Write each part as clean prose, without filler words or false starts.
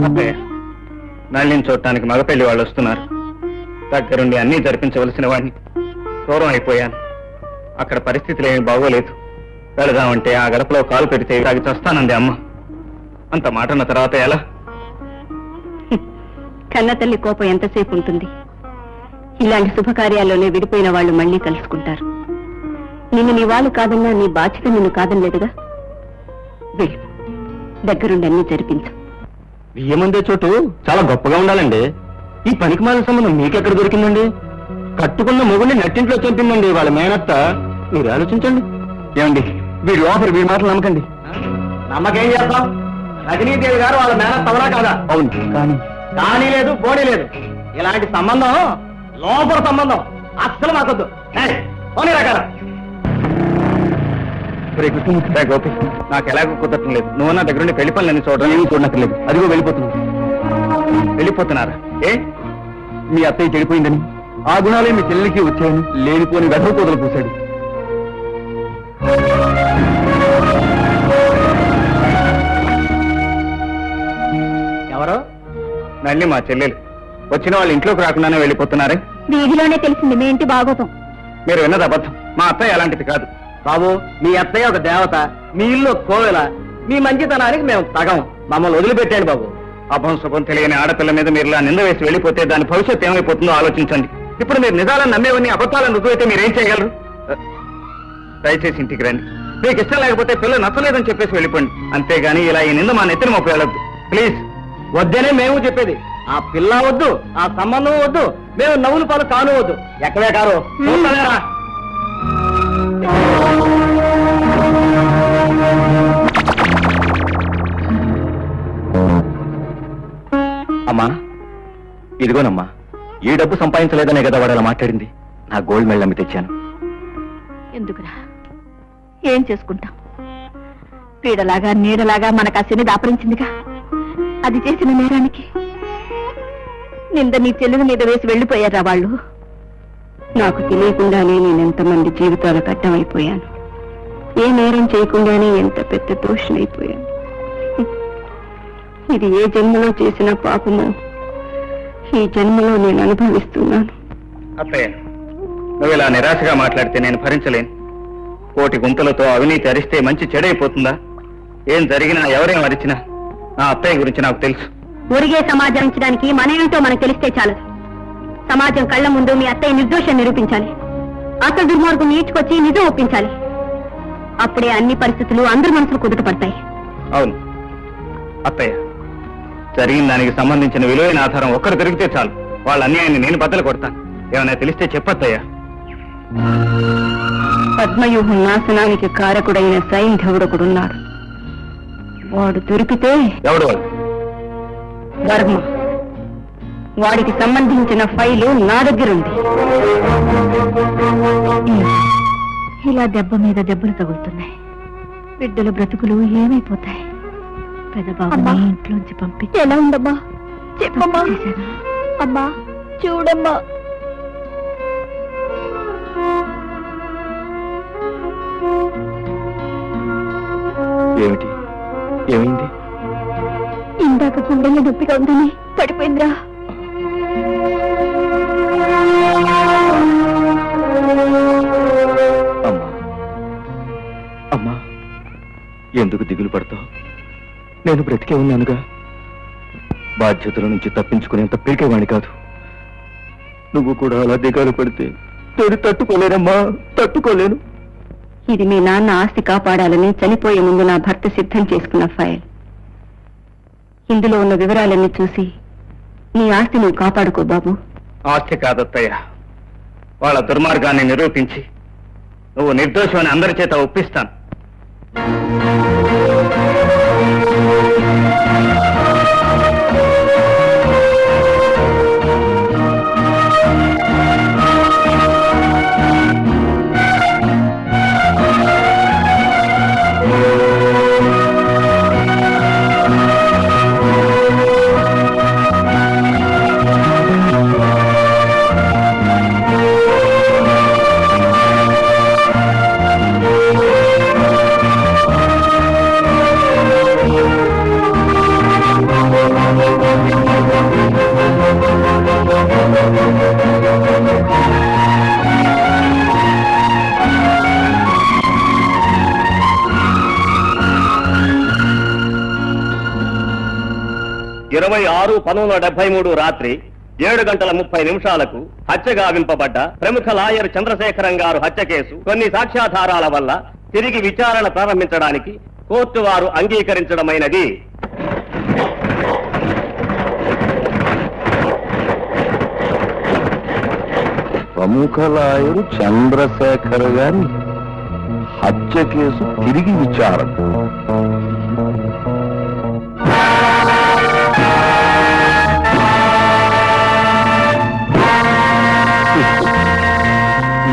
అత్తయ్య, నళిని చూడటానికి మగపెళ్లి వాళ్ళు వస్తున్నారు. దగ్గరుండి అన్నీ జరిపించవలసిన వాడిని దూరం అయిపోయాను. అక్కడ పరిస్థితులు ఏమీ బాగోలేదు. వెళదామంటే ఆ గడపలో కాలు పెడితే తాగి చస్తానంది అమ్మ. అంత మాట అన్న తర్వాత ఎలా? కన్న తల్లి కోపం ఎంతసేపు ఉంటుంది? ఇలాంటి శుభకార్యాల్లోనే విడిపోయిన వాళ్ళు మళ్లీ కలుసుకుంటారు. నిన్ను నీ వాళ్ళు కాదన్నా నీ బాధ్యత నిన్ను కాదనలేదుగా. వెళ్ళు, దగ్గరుండి అన్నీ జరిపించు. బియ్యమందే చోటు చాలా గొప్పగా ఉండాలండి. ఈ పనికి మాల సంబంధం మీకెక్కడ దొరికిందండి? కట్టుకున్న మొగుడిని నట్టింట్లో చంపిందండి వాళ్ళ మేనత్త. మీరు ఆలోచించండి. ఏమండి, వీడి లోపల వీడి మాటలు నమ్మకండి. నమ్మకేం చేస్తాం? రజనీదేవి గారు వాళ్ళ మేనత్త అవరా కాదా? అవును. కానీ లేదు, పోనీ లేదు. ఇలాంటి సంబంధం లోపల సంబంధం అస్సలు మాకొద్దు. పోనీ రకాల గోపి, నాకు ఎలాగో కుదరటం లేదు. నువ్వు నా దగ్గర పెళ్లి పనులన్నీ చూడడం ఏమీ చూడనక్కర్లేదు. అదిగో వెళ్ళిపోతున్నావు. వెళ్ళిపోతున్నారా? ఏ మీ అత్తయ్య చెడిపోయిందని, ఆ గుణాలే మీ చెల్లెలికి వచ్చాయని లేనిపోని వెధవ కూదలు పూశాడు. ఎవరో నల్లి మా చెల్లెలు. వచ్చిన వాళ్ళు ఇంట్లోకి రాకుండానే వెళ్ళిపోతున్నారే. వీధిలోనే తెలిసింది మీ ఇంటి బాగోతం. మీరు విన్నది అబద్ధం. మా అత్తయ్య అలాంటిది కాదు. బాబు, మీ అత్తయ్య ఒక దేవత, మీ ఇల్లు కోవెల. మీ మంచితనానికి మేము తగం. మమ్మల్ని వదిలిపెట్టాడు బాబు. అభం శుభం తెలియని ఆడపిల్ల మీద మీరు ఇలా నింద వేసి వెళ్ళిపోతే దాని భవిష్యత్తు ఏమైపోతుందో ఆలోచించండి. ఇప్పుడు మీరు నిజాలను నమ్మేవన్నీ అబద్ధాలను రుజువైతే మీరేం చేయగలరు? దయచేసి ఇంటికి రండి. మీకు ఇష్టం లేకపోతే పిల్ల నచ్చలేదని చెప్పేసి వెళ్ళిపోండి. అంతేగాని ఇలా ఈ నింద మా నెత్తిని మోపి వెళ్ళొద్దు ప్లీజ్. వద్దనే మేము చెప్పేది. ఆ పిల్ల వద్దు, ఆ సంబంధం వద్దు, మేము నవ్వుల పాలు కాను వద్దు. ఎక్కడే కారు అమ్మా, ఇదిగోనమ్మా. ఈ డబ్బు సంపాదించలేదనే కదా వాడు అలా మాట్లాడింది. నా గోల్డ్ మెడల్ అమ్మి తెచ్చాను. ఎందుకురా? ఏం చేసుకుంటాం? పీడలాగా నీడలాగా మనకు ఆ శని దాపరించిందిగా. అది చేసిన నేరానికి నింద నీ చెల్లెల మీద వేసి వెళ్ళిపోయారా వాళ్ళు. నాకు తెలియకుండానే నేనెంతమంది జీవితాలకు అడ్డమైపోయాను. ఏ నేరం చేయకుండానే ఎంత పెద్ద దోషునైపోయాను. ఇది ఏ జన్మలో చేసిన పాపమో ఈ జన్మలో నేను అనుభవిస్తున్నాను. అత్తయ్య, నువ్వు ఇలా నిరాశగా మాట్లాడితే నేను భరించలేను. కోటి గుంతలతో అవినీతి అరిస్తే మంచి చెడైపోతుందా? ఏం జరిగినా ఎవరేం అరిచినా నా అత్తయ్య గురించి నాకు తెలుసు. ఒరిగే సమాజానికి మన ఏంటో మనకు తెలిస్తే చాలు. సమాజం కళ్ల ముందు మీ అత్తయ్య నిర్దోషం నిరూపించాలి. అసలు దుర్మార్గం నీచుకొచ్చి నిజం ఒప్పించాలి. అప్పుడే అన్ని పరిస్థితులు అందరి మనసులు కుదుటపడతాయి. అవును అత్తయ్య, జరిగిన దానికి సంబంధించిన విలువైన ఆధారం ఒక్కరు దొరికితే చాలు. వాళ్ళ అన్యాయాన్ని నేను బద్దలు కొడతాను. ఏమైనా తెలిస్తే చెప్పత్తయ్యా. పద్మవ్యూహం నాశనానికి కారకుడైన సైంధవుడొకడున్నాడు. వాడు దొరికితే ఎవడు వాడు? వర్మ. వాడికి సంబంధించిన ఫైలు నా దగ్గరుంది. ఇలా దెబ్బ మీద దెబ్బలు తగులుతున్నాయి. బిడ్డల బ్రతుకులు ఏమైపోతాయి? పెదబాబుని ఇంట్లోంచి పంపించి ఎలా ఉందమ్మా? చెప్పమ్మా. అమ్మా చూడమ్మా. ఏమిటి? ఏమైంది? ఇందాక గుండెల్లో నొప్పిగా ఉందని పడిపోయిందిరా. అమ్మా, అమ్మా, ఎందుకు దిగులు పడతావు? నేను బ్రతికే ఉన్నానుగా. బాధ్యతల నుంచి తప్పించుకునేంత పిరికేవాణ్ణి కాదు. నువ్వు కూడా అలా దిగాలు పడితే నేను తట్టుకోలేనమ్మా, తట్టుకోలేను. ఇది మీ నాన్న ఆస్తి కాపాడాలని చనిపోయే ముందు నా భర్త సిద్ధం చేసుకున్న ఫైల్. ఇందులో ఉన్న వివరాలన్నీ చూసి నీ ఆస్తి నువ్వు కాపాడుకో బాబు. ఆస్తి కాదత్తయ్య, వాళ్ళ దుర్మార్గాన్ని నిరూపించి నువ్వు నిర్దోషమని అందరి చేత ఒప్పిస్తాను. 26/1973 రాత్రి 7:30 హత్య గావింపబడ్డ ప్రముఖ లాయర్ చంద్రశేఖరం గారు హత్య కేసు కొన్ని సాక్ష్యాధారాల వల్ల తిరిగి విచారణ ప్రారంభించడానికి కోర్టు వారు అంగీకరించడమైనది. ప్రముఖ లాయరు చంద్రశేఖర్ గారి హత్య కేసు తిరిగి విచారణ.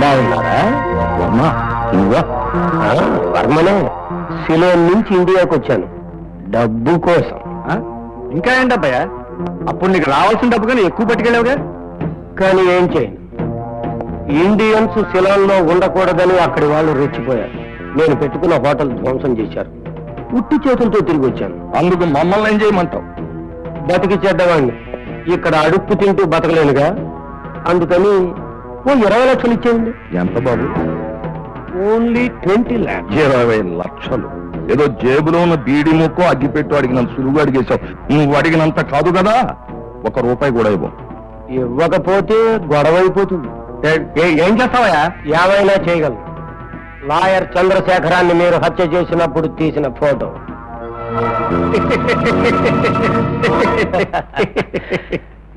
బాగున్నారా? వర్మనే సిలోన్ నుంచి ఇండియాకి వచ్చాను డబ్బు కోసం. ఇంకా ఏంటబ్బయ్యా, అప్పుడు నీకు రావాల్సిన డబ్బు కానీ ఎక్కువ పట్టుకెళ్ళావుగా. కానీ ఏం చేయను, ఇండియన్స్ సిలోన్లో ఉండకూడదని అక్కడి వాళ్ళు రెచ్చిపోయారు. నేను పెట్టుకున్న హోటల్ ధ్వంసం చేశారు. ఉట్టి చేతులతో తిరిగి వచ్చాను. అందుకు మమ్మల్ని ఏం చేయమంటావు? బతికి చేద్దామండి. ఇక్కడ అడుక్కు తింటూ బతకలేనుగా, అందుకని ఓ 20 లక్షలు ఇచ్చేయండి. ఎంత బాబు? Only 20 lakhs. 20 లక్షలు ఏదో జేబులో ఉన్న బీడి ముక్కో అగ్గిపెట్టు అడిగినంత సులువుగా అడిగేశావు. నువ్వు అడిగినంత కాదు కదా, ₹1 కూడా ఇవ్వు. ఇవ్వకపోతే గొడవ అయిపోతుంది. ఏం చేస్తావా? ఏమైనా చేయగలను. లాయర్ చంద్రశేఖరాన్ని మీరు హత్య చేసినప్పుడు తీసిన ఫోటో.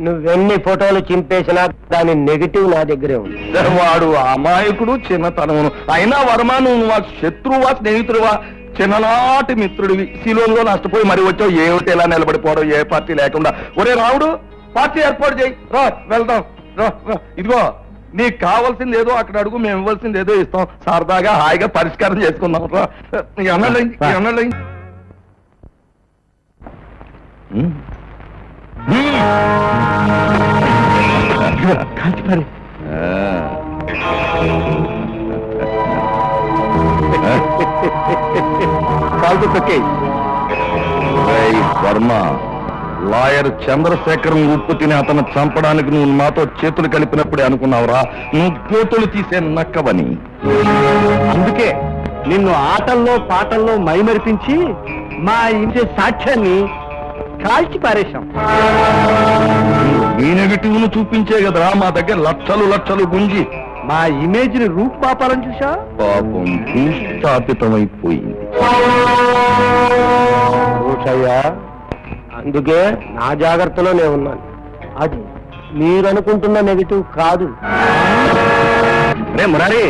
నువ్వెన్ని ఫోటోలు చింపేసినా దాని నెగిటివ్ నా దగ్గరే ఉంది. వాడు అమాయకుడు, చిన్నతనమును. అయినా వర్మ, నువ్వు శత్రువా స్నేహితుడువా? చిన్ననాటి మిత్రుడివి. సిలోన్లో నష్టపోయి మరి వచ్చావు. ఏమిటి ఎలా నిలబడిపోవడం, ఏ పార్టీ లేకుండా? ఒరే రావుడు, పార్టీ ఏర్పాటు చేయి. రా వెళ్దాం. రా ఇదిగో, నీకు కావాల్సింది ఏదో అక్కడ అడుగు, మేము ఇవ్వాల్సింది ఏదో ఇస్తాం. సరదాగా హాయిగా పరిష్కారం చేసుకుందాం. రా అన్నలే. వర్మ, లాయర్ చంద్రశేఖరం ఉప్పు తిని అతను చంపడానికి నువ్వు మాతో చేతులు కలిపినప్పుడే అనుకున్నావురా నువ్వు కోతులు తీసే నక్కవని. అందుకే నిన్ను ఆటల్లో పాటల్లో మైమరిపించి మా ఇంటి సాక్ష్యాన్ని కాల్చి పారేశాం. ఈ నెగటివ్ ను చూపించే కదరా మా దగ్గర లక్షలు గుంజి మా ఇమేజ్ ని రూపుపాపాలని చూసా. పాపం భూస్థాపితమైపోయింది. అందుకే నా జాగ్రత్తలో నేను ఉన్నాను. అది మీరు అనుకుంటున్న నెగిటివ్ కాదు. రే మురారి,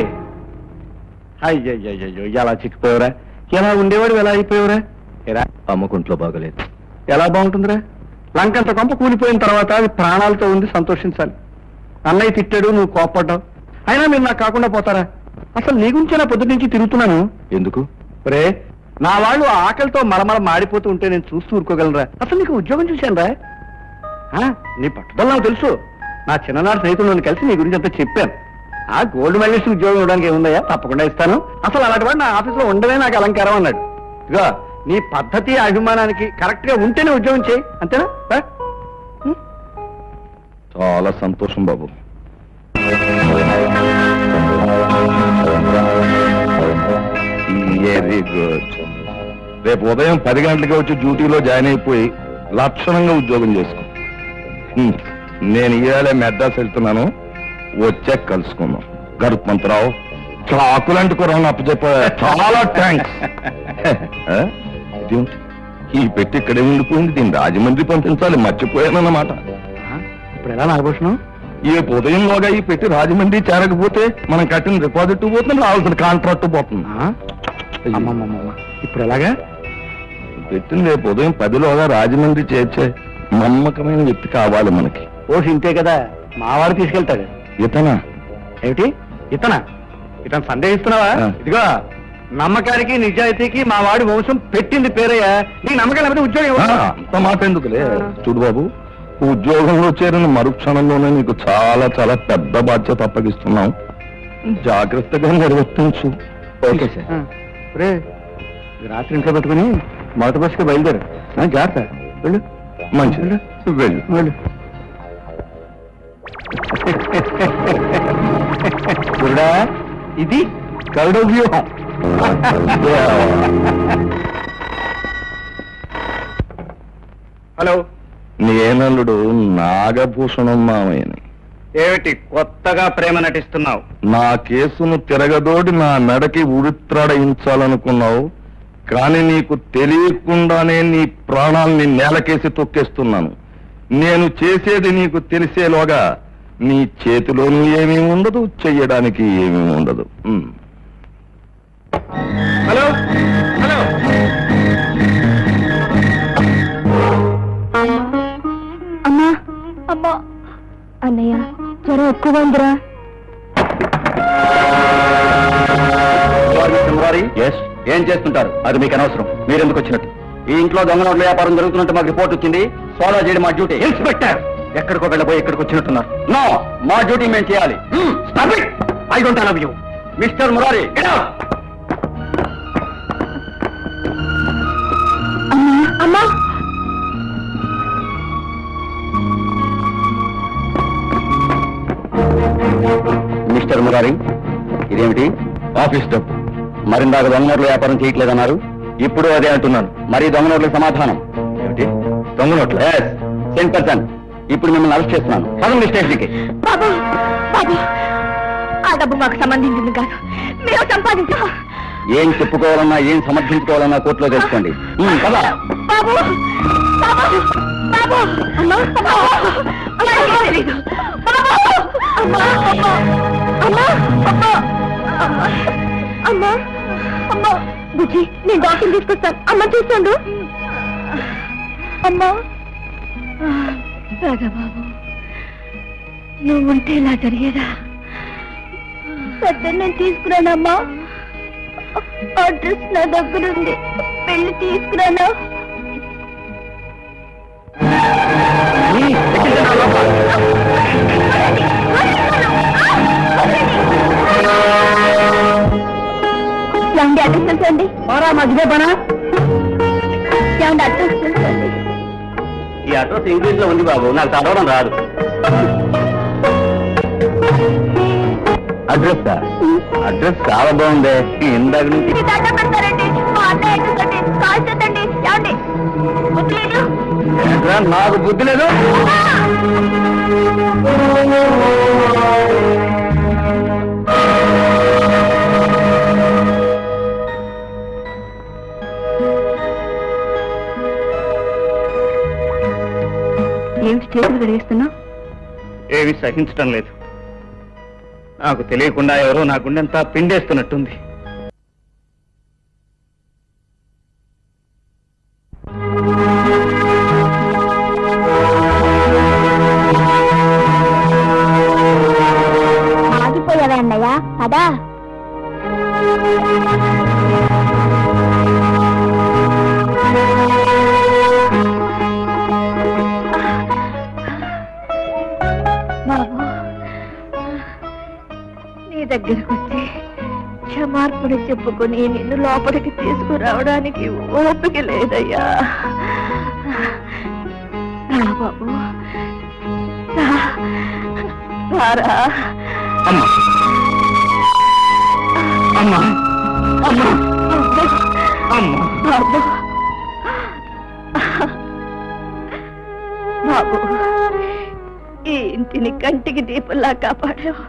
అయ్యయ్యో ఎలా చిక్కిపోయావురా? ఎలా ఉండేవాడు ఎలా అయిపోయావురా? అమ్మకుంట్లో బాగలేదు. ఎలా బాగుంటుందిరా? లంకంత కొంప కూలిపోయిన తర్వాత అది ప్రాణాలతో ఉంది, సంతోషించాలి. అన్నయ్య తిట్టాడు, నువ్వు కోప్పడ్డావు. అయినా మీరు నాకు కాకుండా పోతారా? అసలు నీ గురించి నా పొద్దు నుంచి తిరుగుతున్నాను. ఎందుకు? రే, నా వాళ్ళు ఆకలితో మరమర మాడిపోతూ ఉంటే నేను చూస్తూ ఊరుకోగలరా? అసలు నీకు ఉద్యోగం చూశాను రా. నీ పట్టుదల నాకు తెలుసు. నా చిన్ననాడు స్నేహితులను కలిసి నీ గురించి అంతా చెప్పాను. ఆ గోల్డ్ మెడలిస్ట్ ఉద్యోగం ఇవ్వడానికి ఏముందయ్యా? తప్పకుండా ఇస్తాను. అసలు అలాంటి వాడు నా ఆఫీసులో ఉండడమే నాకు అలంకారం అన్నాడు. ఇదిగో, నీ పద్ధతి అభిమానానికి కరెక్ట్ గా ఉంటేనే ఉద్యోగం చేయి, అంతేనా? చాలా సంతోషం బాబు. Very good. రేపు ఉదయం 10 గంటలకి వచ్చి డ్యూటీలో జాయిన్ అయిపోయి లక్షణంగా ఉద్యోగం చేసుకో. నేను ఇవాళ మెడ్రాస్ వెళ్తున్నాను, వచ్చే కలుసుకుందాం. గరుత్మంతరావు, చాకులాంటి కూరని అప్పచెప్ప. చాలా థ్యాంక్స్. ఈ పెట్టి ఇక్కడే ఉండిపోయింది, దీన్ని రాజమండ్రి పంపించాలి, మర్చిపోయానన్నమాట. ఇప్పుడు ఎలా నాగభూషణం? ఈ ఉదయంలోగా ఈ పెట్టి రాజమండ్రి చేరకపోతే మనం కట్టిన డిపాజిట్ పోతుంది, రావాల్సిన కాంట్రాక్ట్ పోతుంది. ఇప్పుడు ఎలాగా? పెట్టిన రేపు ఉదయం 10లోగా రాజమండ్రి చేర్చే నమ్మకమైన వ్యక్తి కావాలి మనకి. ఇంతే కదా, మావాడు తీసుకెళ్తాడు. ఇతనా? ఏమిటి ఇతను సందేహిస్తున్నావా? ఇదిగో, నమ్మకానికి నిజాయితీకి మా వాడి వంశం పెట్టింది పేరయ్యా. నీ నమ్మకం లేకపోతే ఉద్యోగం అంత మాట ఎందుకులే. చూడు బాబు, ఉద్యోగంలో చేరిన మరుక్షణంలోనే నీకు చాలా చాలా పెద్ద బాధ్యత అప్పగిస్తున్నాం. జాగ్రత్తగా నిర్వర్తించు. Okay sir. రే, రాత్రి ఇంట్లో పెట్టుకుని మొదటి బస్సుకి బయలుదేరు. జాగ్రత్త. వెళ్ళు. మంచిది, వెళ్ళు. చూడా, ఇది గరుడ వ్యూహం. హలో, నేనల్లుడు నాగభూషణం మామయ్యని. ఏమిటి కొత్తగా ప్రేమ నటిస్తున్నావు? నా కేసును తిరగదోడి నా మెడకి ఉరిత్రాడయించాలనుకున్నావు, కానీ నీకు తెలియకుండానే నీ ప్రాణాల్ని నేలకేసి తొక్కేస్తున్నాను. నేను చేసేది నీకు తెలిసేలోగా నీ చేతిలోనూ ఏమీ ఉండదు, చెయ్యడానికి ఏమీ ఉండదు. హలో హలో, అమ్మా అమ్మా, అన్నయ్య జ్వరం ఎక్కువ ఉందిరా. ఏం చేస్తుంటారు? అది మీకు అనవసరం. మీరెందుకు వచ్చినట్టు? ఈ ఇంట్లో దొంగ నోట్ల వ్యాపారం జరుగుతున్నట్టు మాకు రిపోర్ట్ వచ్చింది. సోదా చేయడం మా డ్యూటీ. ఇన్స్పెక్టర్, ఎక్కడికో వెళ్ళబోయి ఎక్కడికి వచ్చినట్టున్నారు. నో, మా డ్యూటీ మేము చేయాలి. I don't love you mister Murari. అమ్మా మిస్టర్ మురారి, ఇదేమిటి? ఆఫీస్ డబ్బు. మరిందాక దొంగ నోట్ల వ్యాపారం చేయట్లేదన్నారు, ఇప్పుడు అదే అంటున్నాను. మరి దొంగ నోట్ల సమాధానం ఏమిటి? దొంగ నోట్ల 10%. ఇప్పుడు మిమ్మల్ని అరెస్ట్ చేస్తున్నాను. పదండి స్టేషన్కి. బాబు బాబు, ఆ డబ్బు మాకు సంబంధించింది కాదు, మేము సంపాదించాం. ఏం చెప్పుకోవాలన్నా ఏం సమర్థించుకోవాలన్నా కోర్టులో తెలుసుకోండి. కదా బాబు బాబు బాబు, అమ్మా తెలీదు. బాబు అమ్మా అమ్మా అమ్మా అమ్మా అమ్మా అమ్మా అమ్మా. బుజ్జి, నేను డాక్టర్ తీసుకొస్తాను. అమ్మ చూస్తాడు. అమ్మా రాజాబాబు, నువ్వుంటే ఇలా జరిగేదా? పెద్ద నేను తీసుకురానమ్మా. అడ్రస్ నా దగ్గరుంది, వెళ్ళి తీసుకురానా? ఏమండి అడ్రస్ తెలుసండి? మధ్య పనా? ఏమండి అడ్రస్ తెలుసండి? ఈ అడ్రస్ ఇంగ్లీష్ లో ఉంది బాబు, నాకు చదవడం రాదు. అడ్రస్ అడ్రస్ చాలా బాగుంది. ఇందాక నుంచి నాకు బుద్ధి లేదు. ఏమిటి చేతులు గడిగిస్తున్నావు? ఏమి సహించటం లేదు. నాకు తెలియకుండా ఎవరో నా గుండెంతా పిండేస్తున్నట్టుంది. ఆగిపోయావా అన్నయ్య? అదా బాబు, నీ దగ్గరకు వచ్చి క్షమార్పణ చెప్పుకొని నిన్ను లోపలికి తీసుకురావడానికి ఓపిక లేదయ్యా. రా బాబు, రారా. అమ్మా అమ్మా అమ్మా అమ్మా. బాబు బాబు, ఈ ఇంటిని కంటికి దీపంలా కాపాడావు.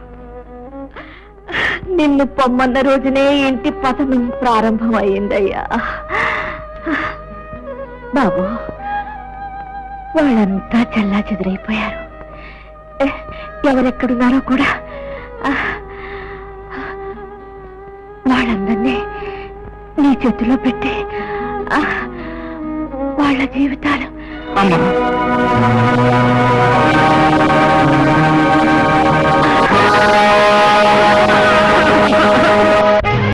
నిన్ను పొమ్మన్న రోజునే ఇంటి పతనం ప్రారంభమైందయ్యా. బాబు, వాళ్ళంతా చల్లా చెదిరైపోయారు. ఎవరెక్కడున్నారో కూడా వాళ్ళందరినీ నీ చేతిలో పెట్టి వాళ్ళ జీవితాలు అమ్మా